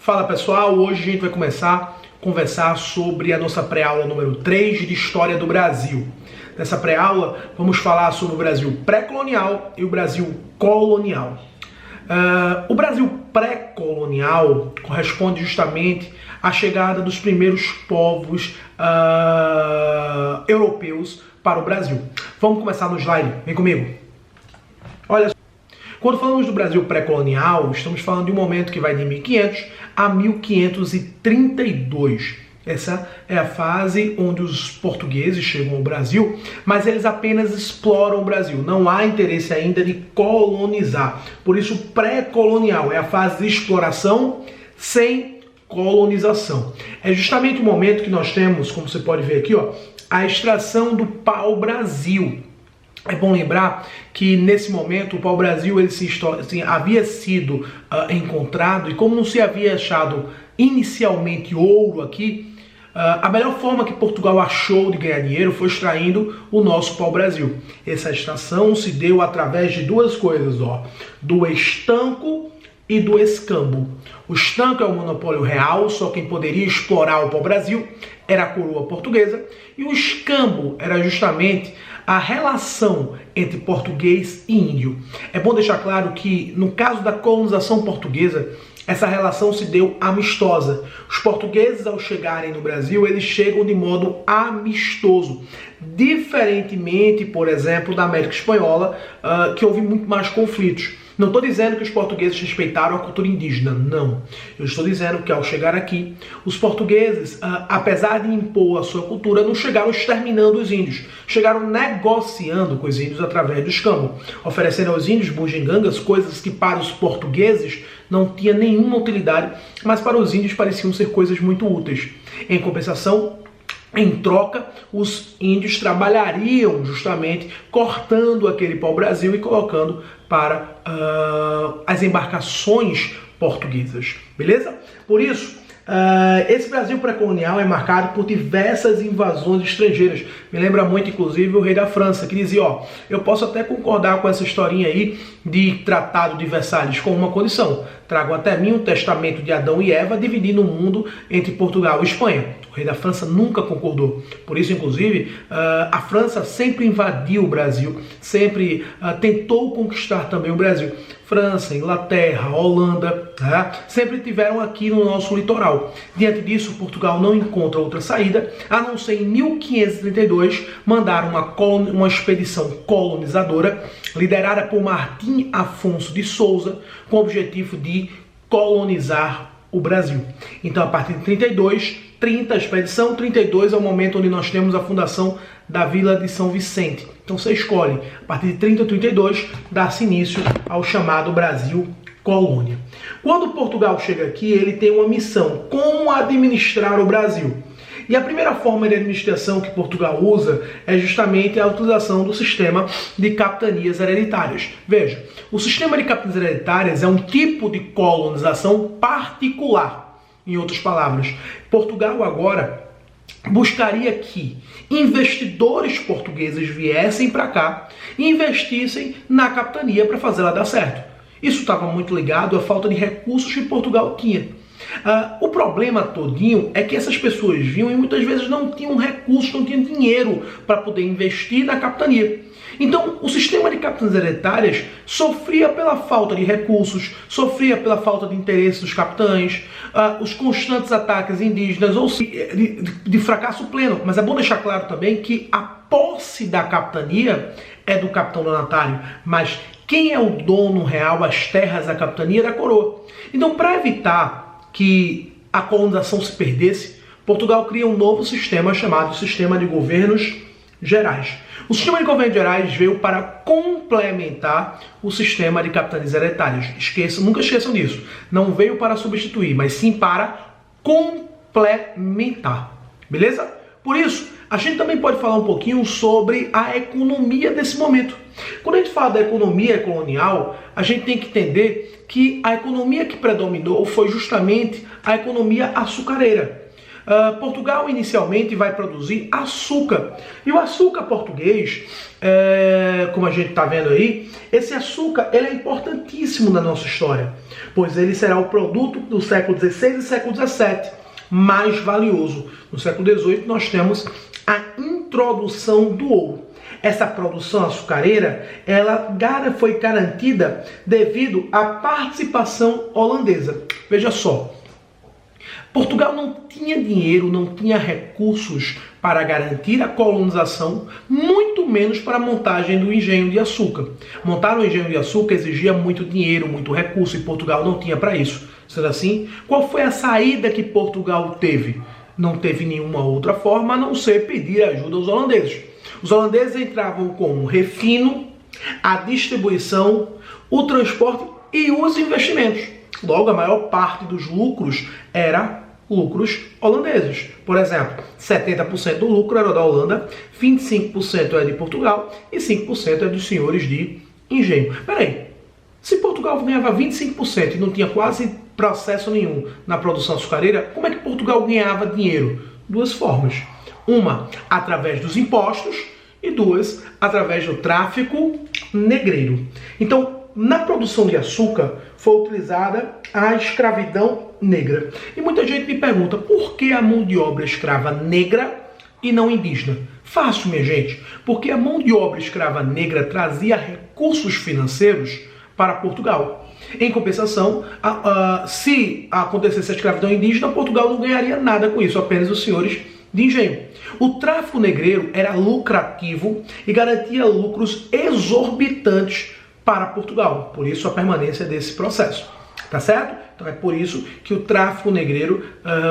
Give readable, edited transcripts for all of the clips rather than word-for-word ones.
Fala pessoal, hoje a gente vai começar a conversar sobre a nossa pré-aula número 3 de História do Brasil. Nessa pré-aula vamos falar sobre o Brasil pré-colonial e o Brasil colonial. O Brasil pré-colonial corresponde justamente à chegada dos primeiros povos europeus para o Brasil. Vamos começar no slide, vem comigo. Olha só. Quando falamos do Brasil pré-colonial, estamos falando de um momento que vai de 1500 a 1532. Essa é a fase onde os portugueses chegam ao Brasil, mas eles apenas exploram o Brasil. Não há interesse ainda de colonizar. Por isso, pré-colonial é a fase de exploração sem colonização. É justamente o momento que nós temos, como você pode ver aqui, a extração do pau-brasil. É bom lembrar que nesse momento o pau-brasil havia sido encontrado, e como não se havia achado inicialmente ouro aqui, a melhor forma que Portugal achou de ganhar dinheiro foi extraindo o nosso pau-brasil. Essa extração se deu através de duas coisas, do estanco e do escambo. O estanco é o monopólio real, só quem poderia explorar o pau-brasil era a coroa portuguesa, e o escambo era justamente a relação entre português e índio. É bom deixar claro que, no caso da colonização portuguesa, essa relação se deu amistosa. Os portugueses, ao chegarem no Brasil, eles chegam de modo amistoso. Diferentemente, por exemplo, da América Espanhola, que houve muito mais conflitos. Não estou dizendo que os portugueses respeitaram a cultura indígena, não. Eu estou dizendo que, ao chegar aqui, os portugueses, apesar de impor a sua cultura, não chegaram exterminando os índios. Chegaram negociando com os índios através do escambo, oferecendo aos índios bugigangas coisas que para os portugueses não tinha nenhuma utilidade, mas para os índios pareciam ser coisas muito úteis. Em compensação, em troca, os índios trabalhariam justamente cortando aquele pau-brasil e colocando para as embarcações portuguesas, beleza? Por isso, esse Brasil pré-colonial é marcado por diversas invasões estrangeiras. Me lembra muito, inclusive, o rei da França, que dizia, eu posso até concordar com essa historinha aí de Tratado de Versalhes com uma condição: trago até mim um testamento de Adão e Eva dividindo o mundo entre Portugal e Espanha. O rei da França nunca concordou. Por isso, inclusive, a França sempre invadiu o Brasil, sempre tentou conquistar também o Brasil. França, Inglaterra, Holanda, sempre tiveram aqui no nosso litoral. Diante disso, Portugal não encontra outra saída, a não ser em 1532 mandar uma expedição colonizadora, liderada por Martim Afonso de Souza, com o objetivo de colonizar o Brasil. Então, a partir de 30 a expedição, 32 é o momento onde nós temos a fundação da Vila de São Vicente. Então você escolhe, a partir de 30 a 32, dá-se início ao chamado Brasil Colônia. Quando Portugal chega aqui, ele tem uma missão: como administrar o Brasil. E a primeira forma de administração que Portugal usa é justamente a utilização do sistema de capitanias hereditárias. Veja, o sistema de capitanias hereditárias é um tipo de colonização particular. Em outras palavras, Portugal agora buscaria que investidores portugueses viessem para cá e investissem na capitania para fazer ela dar certo. Isso estava muito ligado à falta de recursos que Portugal tinha. O problema todinho é que essas pessoas vinham e muitas vezes não tinham recursos, não tinham dinheiro para poder investir na capitania. Então, o sistema de capitanias hereditárias sofria pela falta de recursos, sofria pela falta de interesse dos capitães, os constantes ataques indígenas, ou de fracasso pleno. Mas é bom deixar claro também que a posse da capitania é do capitão donatário, mas quem é o dono real, as terras da capitania, é da coroa. Então, para evitar que a colonização se perdesse, Portugal cria um novo sistema chamado Sistema de Governos Gerais. O sistema de governos gerais veio para complementar o sistema de capitanias hereditárias. Nunca esqueçam disso. Não veio para substituir, mas sim para complementar. Beleza? Por isso, a gente também pode falar um pouquinho sobre a economia desse momento. Quando a gente fala da economia colonial, a gente tem que entender que a economia que predominou foi justamente a economia açucareira. Portugal inicialmente vai produzir açúcar. E o açúcar português, como a gente está vendo aí, esse açúcar ele é importantíssimo na nossa história, pois ele será o produto do século XVI e século XVII mais valioso. No século XVIII nós temos a introdução do ouro. Essa produção açucareira ela foi garantida devido à participação holandesa. Veja só, Portugal não tinha dinheiro, não tinha recursos para garantir a colonização, muito menos para a montagem do engenho de açúcar. Montar um engenho de açúcar exigia muito dinheiro, muito recurso, e Portugal não tinha para isso. Sendo assim, qual foi a saída que Portugal teve? Não teve nenhuma outra forma a não ser pedir ajuda aos holandeses. Os holandeses entravam com o refino, a distribuição, o transporte e os investimentos. Logo, a maior parte dos lucros era lucros holandeses. Por exemplo, 70% do lucro era da Holanda, 25% é de Portugal e 5% é dos senhores de engenho. Peraí, se Portugal ganhava 25% e não tinha quase processo nenhum na produção açucareira, como é que Portugal ganhava dinheiro? Duas formas. Uma, através dos impostos, e duas, através do tráfico negreiro. Então, na produção de açúcar, foi utilizada a escravidão negra. E muita gente me pergunta, por que a mão de obra escrava negra e não indígena? Fácil, minha gente, porque a mão de obra escrava negra trazia recursos financeiros para Portugal. Em compensação, se acontecesse a escravidão indígena, Portugal não ganharia nada com isso, apenas os senhores de engenho. O tráfico negreiro era lucrativo e garantia lucros exorbitantes para Portugal. Por isso a permanência desse processo. Tá certo? Então é por isso que o tráfico negreiro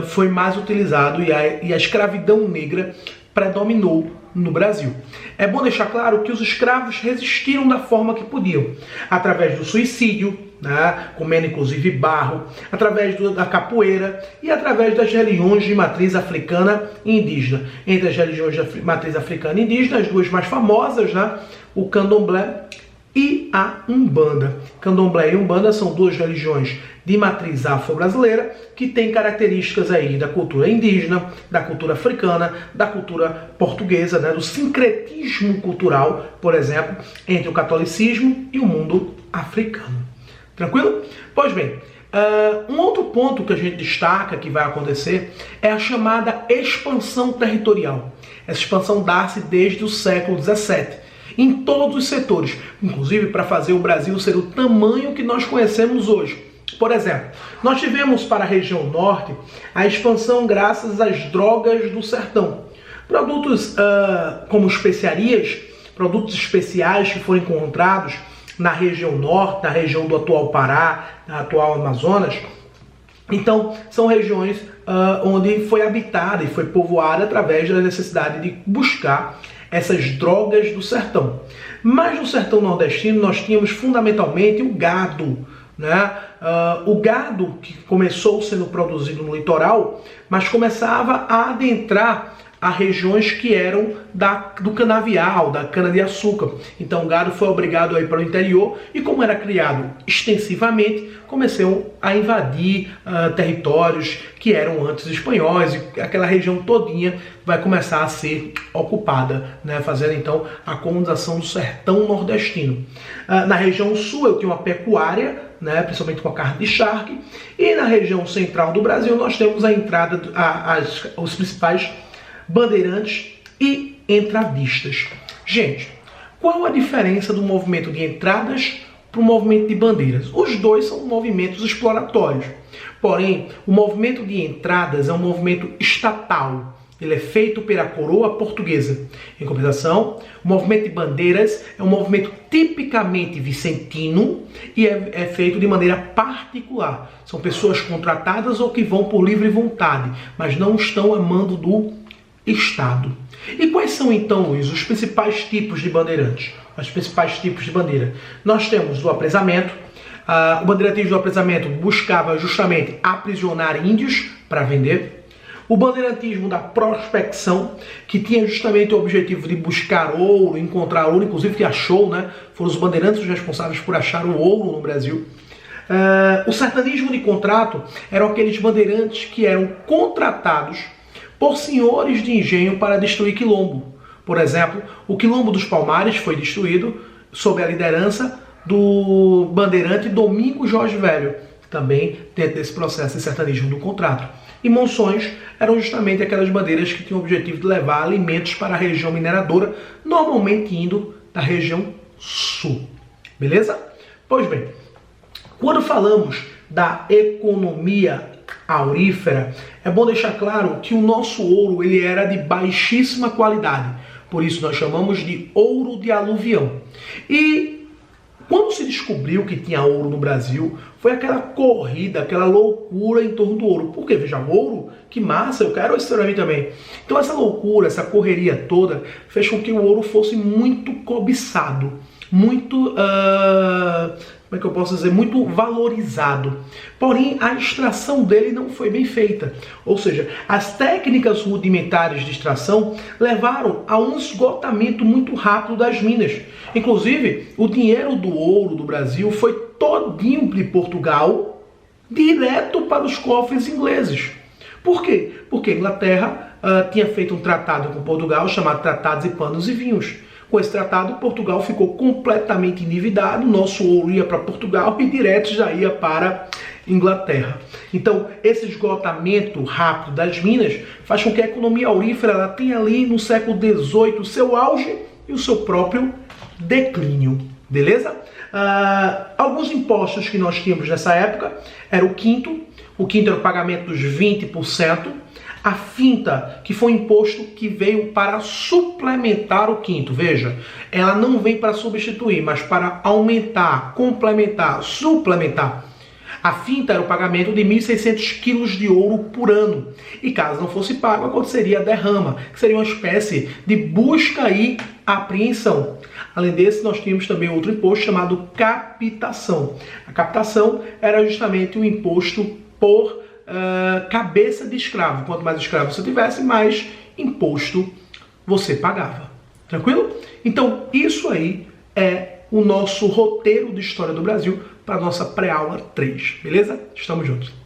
foi mais utilizado e a escravidão negra predominou no Brasil. É bom deixar claro que os escravos resistiram da forma que podiam, através do suicídio, né, comendo inclusive barro, através da capoeira e através das religiões de matriz africana e indígena. Entre as religiões de matriz africana e indígena, as duas mais famosas, né, o candomblé e a Umbanda. Candomblé e Umbanda são duas religiões de matriz afro-brasileira que têm características aí da cultura indígena, da cultura africana, da cultura portuguesa, né, do sincretismo cultural, por exemplo, entre o catolicismo e o mundo africano. Tranquilo? Pois bem, um outro ponto que a gente destaca que vai acontecer é a chamada expansão territorial. Essa expansão dá-se desde o século XVII. Em todos os setores, inclusive para fazer o Brasil ser o tamanho que nós conhecemos hoje. Por exemplo, nós tivemos para a região norte a expansão graças às drogas do sertão. Produtos como especiarias, produtos especiais que foram encontrados na região norte, na região do atual Pará, na atual Amazonas. Então, são regiões onde foi habitada e foi povoada através da necessidade de buscar essas drogas do sertão. Mas no sertão nordestino nós tínhamos fundamentalmente o gado, né? O gado que começou sendo produzido no litoral, mas começava a adentrar a regiões que eram do canavial, da cana-de-açúcar. Então o gado foi obrigado a ir para o interior e, como era criado extensivamente, começou a invadir territórios que eram antes espanhóis, e aquela região todinha vai começar a ser ocupada, né, fazendo então a colonização do sertão nordestino. Na região sul eu tenho uma pecuária, né, principalmente com a carne de charque, e na região central do Brasil nós temos a entrada, os principais bandeirantes e entradistas. Gente, qual a diferença do movimento de entradas para o movimento de bandeiras? Os dois são movimentos exploratórios. Porém, o movimento de entradas é um movimento estatal. Ele é feito pela coroa portuguesa. Em compensação, o movimento de bandeiras é um movimento tipicamente vicentino e é feito de maneira particular. São pessoas contratadas ou que vão por livre vontade, mas não estão a mando do Estado. E quais são então, Luiz, os principais tipos de bandeirantes? Os principais tipos de bandeira. Nós temos o apresamento. O bandeirantismo do apresamento buscava justamente aprisionar índios para vender. O bandeirantismo da prospecção, que tinha justamente o objetivo de buscar ouro, encontrar ouro, inclusive que achou, né? Foram os bandeirantes os responsáveis por achar o ouro no Brasil. O sertanismo de contrato eram aqueles bandeirantes que eram contratados por senhores de engenho para destruir quilombo. Por exemplo, o Quilombo dos Palmares foi destruído sob a liderança do bandeirante Domingos Jorge Velho, também dentro desse processo de sertanismo do contrato. E monções eram justamente aquelas bandeiras que tinham o objetivo de levar alimentos para a região mineradora, normalmente indo da região sul. Beleza? Pois bem, quando falamos da economia aurífera, é bom deixar claro que o nosso ouro ele era de baixíssima qualidade. Por isso nós chamamos de ouro de aluvião. E quando se descobriu que tinha ouro no Brasil, foi aquela corrida, aquela loucura em torno do ouro. Por quê? Veja, ouro, que massa, eu quero isso para mim também. Então essa loucura, essa correria toda, fez com que o ouro fosse muito cobiçado, muito, como é que eu posso dizer, muito valorizado. Porém, a extração dele não foi bem feita. Ou seja, as técnicas rudimentares de extração levaram a um esgotamento muito rápido das minas. Inclusive, o dinheiro do ouro do Brasil foi todinho de Portugal direto para os cofres ingleses. Por quê? Porque a Inglaterra tinha feito um tratado com Portugal chamado Tratado de Panos e Vinhos. Com esse tratado, Portugal ficou completamente endividado, nosso ouro ia para Portugal e direto já ia para Inglaterra. Então, esse esgotamento rápido das minas faz com que a economia aurífera ela tenha ali no século XVIII o seu auge e o seu próprio declínio. Beleza? Alguns impostos que nós tínhamos nessa época era o quinto era o pagamento dos 20%, a finta, que foi um imposto que veio para suplementar o quinto. Veja, ela não vem para substituir, mas para aumentar, complementar, suplementar. A finta era o pagamento de 1.600 quilos de ouro por ano. E caso não fosse pago, aconteceria a derrama, que seria uma espécie de busca e apreensão. Além desse, nós tínhamos também outro imposto chamado captação. A captação era justamente o imposto por cabeça de escravo. Quanto mais escravo você tivesse, mais imposto você pagava. Tranquilo? Então, isso aí é o nosso roteiro de história do Brasil para a nossa pré-aula 3. Beleza? Estamos juntos.